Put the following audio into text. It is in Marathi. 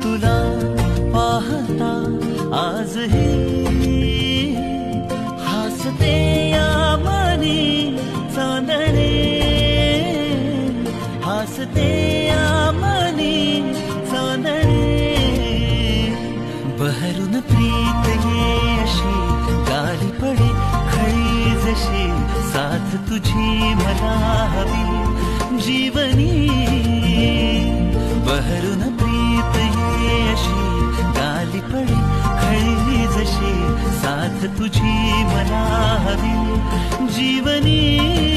तुला पाहता आजही हसते या मनी चांदणे, हसते या मनी चांदणे. बहरून प्रीत ये अशी गाली पडे खळी जशी, साथ तुझी मला हवी जीवनी. बहरून प्रीत ये अशी गाली पडे खळी जशी, साथ तुझी मला हवी जीवनी.